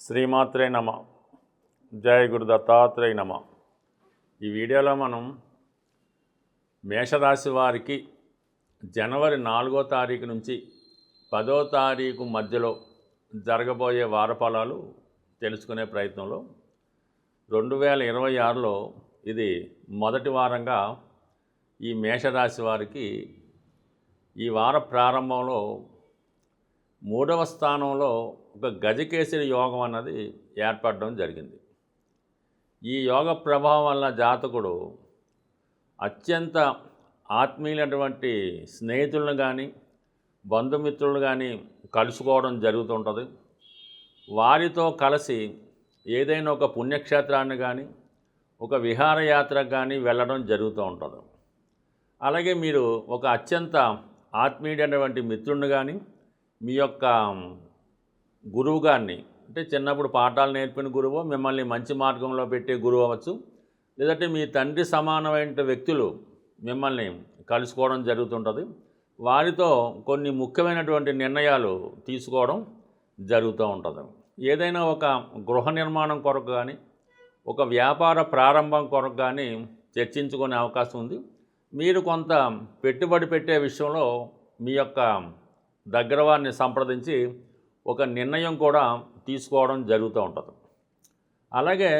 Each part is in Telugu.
శ్రీమాత్రే నమ. జయ గురు దత్తాత్రేయ నమ. ఈ వీడియోలో మనం మేషరాశి వారికి జనవరి 4వ తారీఖు నుంచి 10వ తారీఖు మధ్యలో జరగబోయే వారఫలాలు తెలుసుకునే ప్రయత్నంలో 2026లో ఇది మొదటి వారంగా ఈ మేషరాశి వారికి ఈ వార ప్రారంభంలో 3వ స్థానంలో ఒక గజకేసరి యోగం అన్నది ఏర్పడడం జరిగింది. ఈ యోగ ప్రభావం వల్ల జాతకుడు అత్యంత ఆత్మీయులైనటువంటి స్నేహితులను కానీ బంధుమిత్రులను కానీ కలుసుకోవడం జరుగుతుంటుంది. వారితో కలిసి ఏదైనా ఒక పుణ్యక్షేత్రాన్ని కానీ ఒక విహారయాత్రకు కానీ వెళ్ళడం జరుగుతూ ఉంటుంది. అలాగే మీరు ఒక అత్యంత ఆత్మీయుడైనటువంటి మిత్రుడిని కానీ మీ యొక్క గురువు గారిని, అంటే చిన్నప్పుడు పాఠాలు నేర్పిన గురువు, మిమ్మల్ని మంచి మార్గంలో పెట్టే గురువు అవ్వచ్చు, లేదంటే మీ తండ్రి సమానమైన వ్యక్తులు మిమ్మల్ని కలుసుకోవడం జరుగుతుంటుంది. వారితో కొన్ని ముఖ్యమైనటువంటి నిర్ణయాలు తీసుకోవడం జరుగుతూ ఉంటుంది. ఏదైనా ఒక గృహ నిర్మాణం కొరకు కానీ ఒక వ్యాపార ప్రారంభం కొరకు కానీ చర్చించుకునే అవకాశం ఉంది. మీరు కొంత పెట్టుబడి పెట్టే విషయంలో మీ యొక్క దగ్గర వారిని సంప్రదించి ఒక నిర్ణయం కూడా తీసుకోవడం జరుగుతూ ఉంటుంది. అలాగే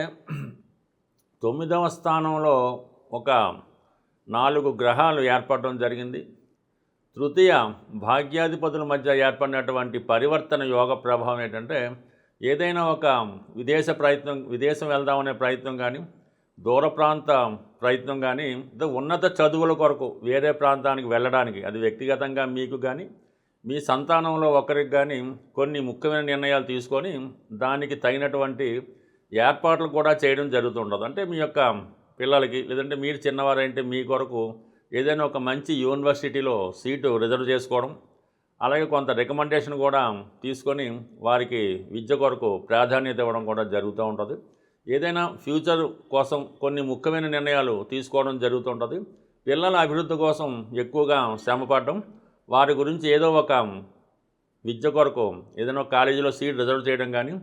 9వ స్థానంలో ఒక 4 గ్రహాలు ఏర్పడడం జరిగింది. తృతీయ భాగ్యాధిపతుల మధ్య ఏర్పడినటువంటి పరివర్తన యోగ ప్రభావం ఏంటంటే, ఏదైనా ఒక విదేశం వెళ్దామనే ప్రయత్నం కానీ దూర ప్రాంత ప్రయత్నం కానీ ఉన్నత చదువుల కొరకు వేరే ప్రాంతానికి వెళ్ళడానికి, అది వ్యక్తిగతంగా మీకు కానీ మీ సంతానంలో ఒకరికి కానీ కొన్ని ముఖ్యమైన నిర్ణయాలు తీసుకొని దానికి తగినటువంటి ఏర్పాట్లు కూడా చేయడం జరుగుతుంటుంది. అంటే మీ యొక్క పిల్లలకి, లేదంటే మీరు చిన్నవారంటే మీ కొరకు ఏదైనా ఒక మంచి యూనివర్సిటీలో సీటు రిజర్వ్ చేసుకోవడం, అలాగే కొంత రికమెండేషన్ కూడా తీసుకొని వారికి విద్య కొరకు ప్రాధాన్యత ఇవ్వడం కూడా జరుగుతూ ఉంటుంది. ఏదైనా ఫ్యూచర్ కోసం కొన్ని ముఖ్యమైన నిర్ణయాలు తీసుకోవడం జరుగుతుంటుంది. పిల్లల అభివృద్ధి కోసం ఎక్కువగా శ్రమపడడం, వారి గురించి ఏదో ఒక విద్య కొరకు ఏదైనా ఒక కాలేజీలో సీట్ రిజర్వ్ చేయడం కానీ,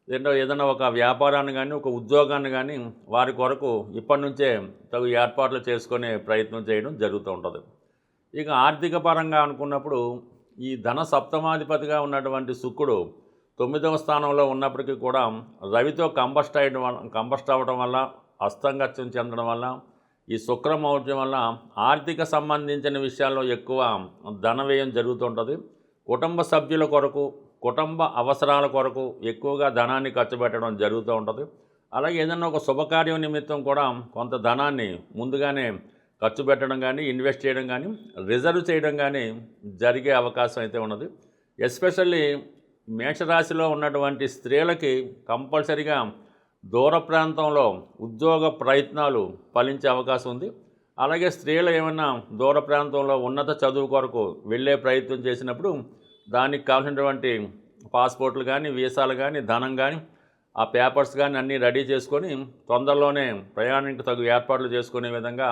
లేదంటే ఏదైనా ఒక వ్యాపారాన్ని కానీ ఒక ఉద్యోగాన్ని కానీ వారి కొరకు ఇప్పటి నుంచే తగు ఏర్పాట్లు చేసుకునే ప్రయత్నం చేయడం జరుగుతూ ఉంటుంది. ఇక ఆర్థిక పరంగా అనుకున్నప్పుడు ఈ ధన సప్తమాధిపతిగా ఉన్నటువంటి శుక్రుడు 9వ స్థానంలో ఉన్నప్పటికీ కూడా రవితో కంబస్ట్ అవ్వడం వల్ల, అస్తంగత్యం చెందడం వల్ల, ఈ శుక్రమౌఢ్యం వల్ల ఆర్థిక సంబంధించిన విషయాల్లో ఎక్కువ ధన వ్యయం జరుగుతుంటుంది. కుటుంబ సభ్యుల కొరకు, కుటుంబ అవసరాల కొరకు ఎక్కువగా ధనాన్ని ఖర్చు పెట్టడం జరుగుతూ ఉంటుంది. అలాగే ఏదైనా ఒక శుభకార్యం నిమిత్తం కూడా కొంత ధనాన్ని ముందుగానే ఖర్చు పెట్టడం కానీ, ఇన్వెస్ట్ చేయడం కానీ, రిజర్వ్ చేయడం కానీ జరిగే అవకాశం అయితే ఉన్నది. ఎస్పెషల్లీ మేషరాశిలో ఉన్నటువంటి స్త్రీలకి కంపల్సరిగా దూర ప్రాంతంలో ఉద్యోగ ప్రయత్నాలు ఫలించే అవకాశం ఉంది. అలాగే స్త్రీలు ఏమైనా దూర ప్రాంతంలో ఉన్నత చదువు కొరకు వెళ్ళే ప్రయత్నం చేసినప్పుడు దానికి కావాల్సినటువంటి పాస్పోర్ట్లు కానీ, వీసాలు కానీ, ధనం కానీ, ఆ పేపర్స్ కానీ అన్నీ రెడీ చేసుకొని తొందరలోనే ప్రయాణానికి తగు ఏర్పాట్లు చేసుకునే విధంగా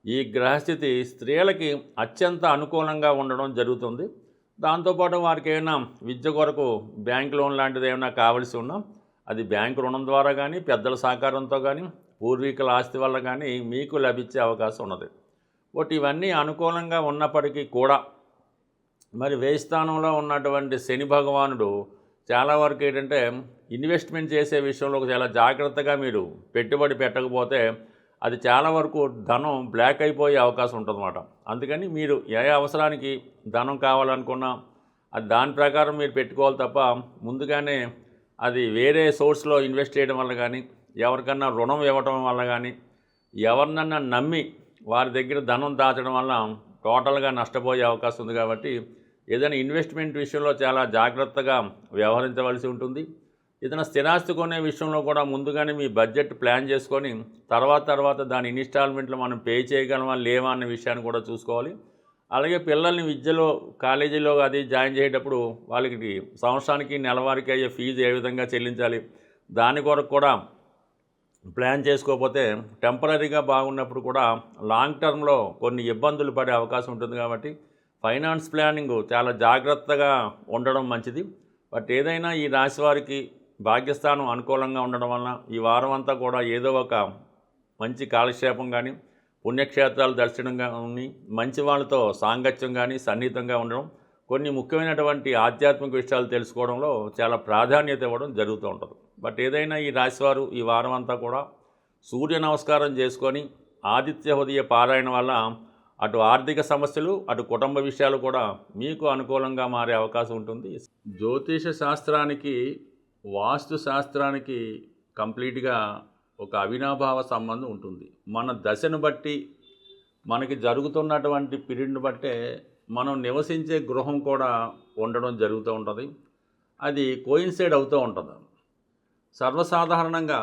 ఈ గ్రహస్థితి స్త్రీలకి అత్యంత అనుకూలంగా ఉండడం జరుగుతుంది. దాంతోపాటు వారికి ఏమైనా విద్య కొరకు బ్యాంక్ లోన్ లాంటిది ఏమైనా కావాల్సి ఉన్నా అది బ్యాంకు రుణం ద్వారా కానీ, పెద్దల సహకారంతో కానీ, పూర్వీకుల ఆస్తి వల్ల కానీ మీకు లభించే అవకాశం ఉన్నది. బట్ ఇవన్నీ అనుకూలంగా ఉన్నప్పటికీ కూడా మరి వ్యయ స్థానంలో ఉన్నటువంటి శని భగవానుడు చాలా వరకు ఏంటంటే ఇన్వెస్ట్మెంట్ చేసే విషయంలో చాలా జాగ్రత్తగా మీరు పెట్టుబడి పెట్టకపోతే అది చాలా వరకు ధనం బ్లాక్ అయిపోయే అవకాశం ఉంటుందన్నమాట. అందుకని మీరు ఏ అవసరానికి ధనం కావాలనుకున్నా అది దాని ప్రకారం మీరు పెట్టుకోవాలి తప్ప ముందుగానే అది వేరే సోర్స్లో ఇన్వెస్ట్ చేయడం వల్ల కానీ, ఎవరికన్నా రుణం ఇవ్వడం వల్ల కానీ, ఎవరినన్నా నమ్మి వారి దగ్గర ధనం దాచడం వల్ల టోటల్గా నష్టపోయే అవకాశం ఉంది. కాబట్టి ఏదైనా ఇన్వెస్ట్మెంట్ విషయంలో చాలా జాగ్రత్తగా వ్యవహరించవలసి ఉంటుంది. ఏదైనా స్థిరాస్తి కొనే విషయంలో కూడా ముందుగానే మీ బడ్జెట్ ప్లాన్ చేసుకొని తర్వాత దాని ఇన్స్టాల్మెంట్లు మనం పే చేయగలమా లేవా అనే విషయాన్ని కూడా చూసుకోవాలి. అలాగే పిల్లల్ని విద్యలో కాలేజీలో అది జాయిన్ చేసేటప్పుడు వాళ్ళకి సంవత్సరానికి నెలవారికి అయ్యే ఫీజు ఏ విధంగా చెల్లించాలి, దాని కొరకు కూడా ప్లాన్ చేసుకోకపోతే టెంపరీగా బాగున్నప్పుడు కూడా లాంగ్ టర్మ్లో కొన్ని ఇబ్బందులు పడే అవకాశం ఉంటుంది. కాబట్టి ఫైనాన్స్ ప్లానింగ్ చాలా జాగ్రత్తగా ఉండడం మంచిది. బట్ ఏదైనా ఈ రాశి వారికి భాగ్యస్థానం అనుకూలంగా ఉండడం వలన ఈ వారం అంతా కూడా ఏదో ఒక మంచి కాలక్షేపం కానీ, పుణ్యక్షేత్రాలు దర్శనం కానీ, మంచి వాళ్ళతో సాంగత్యం కానీ, సన్నిహితంగా ఉండడం, కొన్ని ముఖ్యమైనటువంటి ఆధ్యాత్మిక విషయాలు తెలుసుకోవడంలో చాలా ప్రాధాన్యత ఇవ్వడం జరుగుతూ ఉంటుంది. బట్ ఏదైనా ఈ రాశివారు ఈ వారం అంతా కూడా సూర్య నమస్కారం చేసుకొని ఆదిత్య హృదయ పారాయణ వల్ల అటు ఆర్థిక సమస్యలు, అటు కుటుంబ విషయాలు కూడా మీకు అనుకూలంగా మారే అవకాశం ఉంటుంది. జ్యోతిష శాస్త్రానికి, వాస్తు శాస్త్రానికి కంప్లీట్గా ఒక అవినాభావ సంబంధం ఉంటుంది. మన దశను బట్టి, మనకి జరుగుతున్నటువంటి పీరియడ్ని బట్టే మనం నివసించే గృహం కూడా ఉండడం జరుగుతూ ఉంటుంది. అది కోయిన్సైడ్ అవుతూ ఉంటుంది. సర్వసాధారణంగా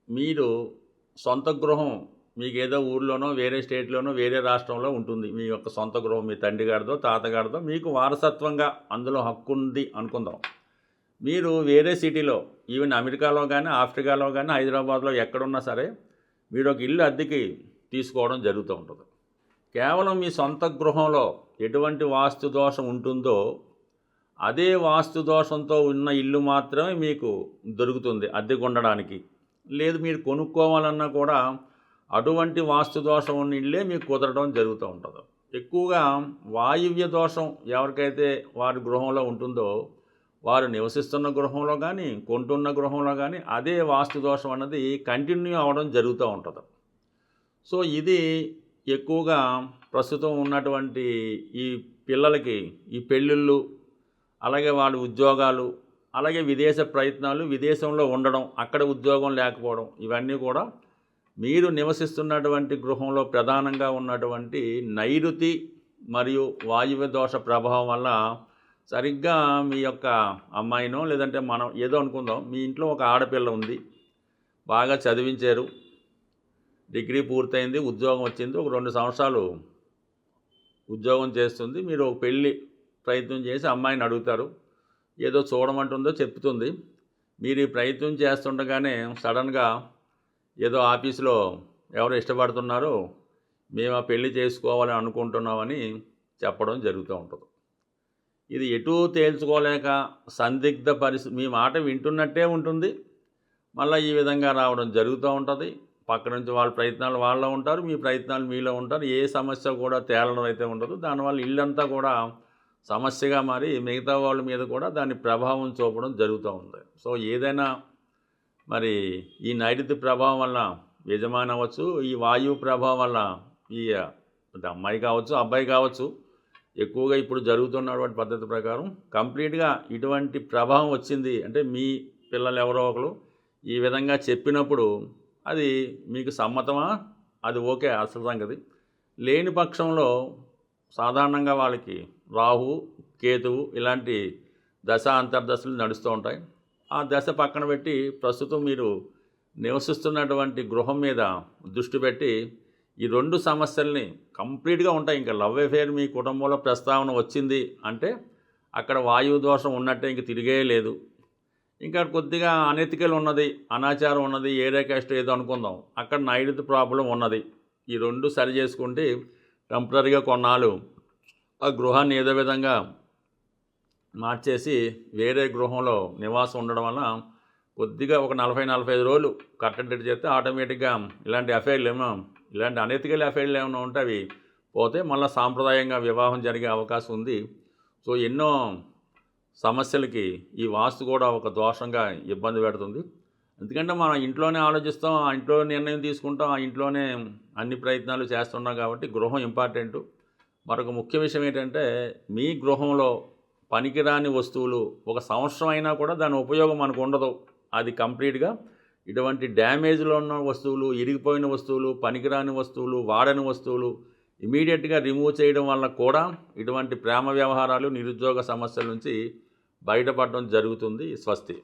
మీరు సొంత గృహం మీకు ఏదో ఊర్లోనో, వేరే స్టేట్లోనో, వేరే రాష్ట్రంలో ఉంటుంది. మీ యొక్క సొంత గృహం మీ తండ్రి గారిదో, తాతగారిదో మీకు వారసత్వంగా అందులో హక్కు ఉంది అనుకుందాం. మీరు వేరే సిటీలో, ఈవెన్ అమెరికాలో కానీ, ఆఫ్రికాలో కానీ, హైదరాబాద్లో ఎక్కడున్నా సరే మీరు ఒక ఇల్లు అద్దెకి తీసుకోవడం జరుగుతూ ఉంటుంది. కేవలం మీ సొంత గృహంలో ఎటువంటి వాస్తు దోషం ఉంటుందో అదే వాస్తు దోషంతో ఉన్న ఇల్లు మాత్రమే మీకు దొరుకుతుంది అద్దెకు ఉండడానికి. లేదు మీరు కొనుక్కోవాలన్నా కూడా అటువంటి వాస్తు దోషం ఉన్న ఇల్లే మీకు కుదరడం జరుగుతూ ఉంటుంది. ఎక్కువగా వాయువ్య దోషం ఎవరికైతే వారి గృహంలో ఉంటుందో వారు నివసిస్తున్న గృహంలో కానీ, కొంటున్న గృహంలో కానీ అదే వాస్తు దోషం అన్నది కంటిన్యూ అవ్వడం జరుగుతూ ఉంటుంది. సో ఇది ఎక్కువగా ప్రస్తుతం ఉన్నటువంటి ఈ పిల్లలకి ఈ పెళ్ళిళ్ళు, అలాగే వాళ్ళ ఉద్యోగాలు, అలాగే విదేశ ప్రయత్నాలు, విదేశంలో ఉండడం, అక్కడ ఉద్యోగం లేకపోవడం, ఇవన్నీ కూడా మీరు నివసిస్తున్నటువంటి గృహంలో ప్రధానంగా ఉన్నటువంటి నైరుతి మరియు వాయువ్య దోష ప్రభావం వల్ల సరిగ్గా మీ యొక్క అమ్మాయినో, లేదంటే మనం ఏదో అనుకుందాం, మీ ఇంట్లో ఒక ఆడపిల్ల ఉంది, బాగా చదివించారు, డిగ్రీ పూర్తయింది, ఉద్యోగం వచ్చింది, ఒక 2 సంవత్సరాలు ఉద్యోగం చేస్తుంది. మీరు ఒక పెళ్ళి ప్రయత్నం చేసి అమ్మాయిని అడుగుతారు, ఏదో చూడమంటుందో చెప్తుంది. మీరు ఈ ప్రయత్నం చేస్తుండగానే సడన్గా ఏదో ఆఫీసులో ఎవరు ఇష్టపడుతున్నారో మేము ఆ పెళ్లి చేసుకోవాలని అనుకుంటున్నామని చెప్పడం జరుగుతూ ఉంటుంది. ఇది ఎటూ తేల్చుకోలేక సందిగ్ధ పరిస్థితి, మీ మాట వింటున్నట్టే ఉంటుంది, మళ్ళీ ఈ విధంగా రావడం జరుగుతూ ఉంటుంది. పక్క నుంచి వాళ్ళ ప్రయత్నాలు వాళ్ళలో ఉంటారు, మీ ప్రయత్నాలు మీలో ఉంటారు. ఏ సమస్య కూడా తేలడం అయితే ఉండదు. దానివల్ల ఇల్లంతా కూడా సమస్యగా మారి మిగతా వాళ్ళ మీద కూడా దాని ప్రభావం చూపడం జరుగుతూ ఉంది. సో ఏదైనా మరి ఈ నైరుతి ప్రభావం వల్ల యజమాని అవ్వచ్చు, ఈ వాయువు ప్రభావం వల్ల ఈ అమ్మాయి కావచ్చు, అబ్బాయి కావచ్చు, ఎక్కువగా ఇప్పుడు జరుగుతున్నటువంటి పద్ధతి ప్రకారం కంప్లీట్గా ఇటువంటి ప్రభావం వచ్చింది అంటే మీ పిల్లలు ఎవరో ఒకరు ఈ విధంగా చెప్పినప్పుడు అది మీకు సమ్మతమా, అది ఓకే అసలు సంగతి. లేని పక్షంలో సాధారణంగా వాళ్ళకి రాహు, కేతువు ఇలాంటి దశ అంతర్దశలు నడుస్తూ ఉంటాయి. ఆ దశ పక్కన పెట్టి ప్రస్తుతం మీరు నివసిస్తున్నటువంటి గృహం మీద దృష్టి పెట్టి ఈ 2 సమస్యల్ని కంప్లీట్గా ఉంటాయి. ఇంకా లవ్ అఫేర్ మీ కుటుంబంలో ప్రస్తావన వచ్చింది అంటే అక్కడ వాయువు దోషం ఉన్నట్టే, ఇంక తిరిగే లేదు. ఇంకా కొద్దిగా అనెతికల్ ఉన్నది, అనాచారం ఉన్నది, ఏరియా క్యాస్ట్ ఏదో అనుకుందాం, అక్కడ నైరుతి ప్రాబ్లం ఉన్నది. ఈ 2 సరి చేసుకుంటే టెంపరీగా కొన్నాళ్ళు ఆ గృహాన్ని ఏదో విధంగా మార్చేసి వేరే గృహంలో నివాసం ఉండడం వల్ల కొద్దిగా ఒక 40-45 రోజులు కట్టడి చేస్తే ఆటోమేటిక్గా ఇలాంటి అఫైర్లు ఇలాంటి అనెతికల్ అఫైర్లు ఏమైనా ఉంటే అవి పోతే మళ్ళీ సాంప్రదాయంగా వివాహం జరిగే అవకాశం ఉంది. సో ఎన్నో సమస్యలకి ఈ వాస్తు కూడా ఒక దోషంగా ఇబ్బంది పెడుతుంది. ఎందుకంటే మనం ఇంట్లోనే ఆలోచిస్తాం, ఆ ఇంట్లో నిర్ణయం తీసుకుంటాం, ఆ ఇంట్లోనే అన్ని ప్రయత్నాలు చేస్తున్నాం కాబట్టి గృహం ఇంపార్టెంటు. మరొక ముఖ్య విషయం ఏంటంటే మీ గృహంలో పనికిరాని వస్తువులు 1 సంవత్సరం అయినా కూడా దాని ఉపయోగం మనకు ఉండదు. అది కంప్లీట్గా ఇటువంటి డ్యామేజ్లో ఉన్న వస్తువులు, ఇరిగిపోయిన వస్తువులు, పనికిరాని వస్తువులు, వాడని వస్తువులు ఇమీడియట్గా రిమూవ్ చేయడం వల్ల కూడా ఇటువంటి ప్రేమ వ్యవహారాలు, నిరుద్యోగ సమస్యల నుంచి బయటపడడం జరుగుతుంది. స్వస్తి.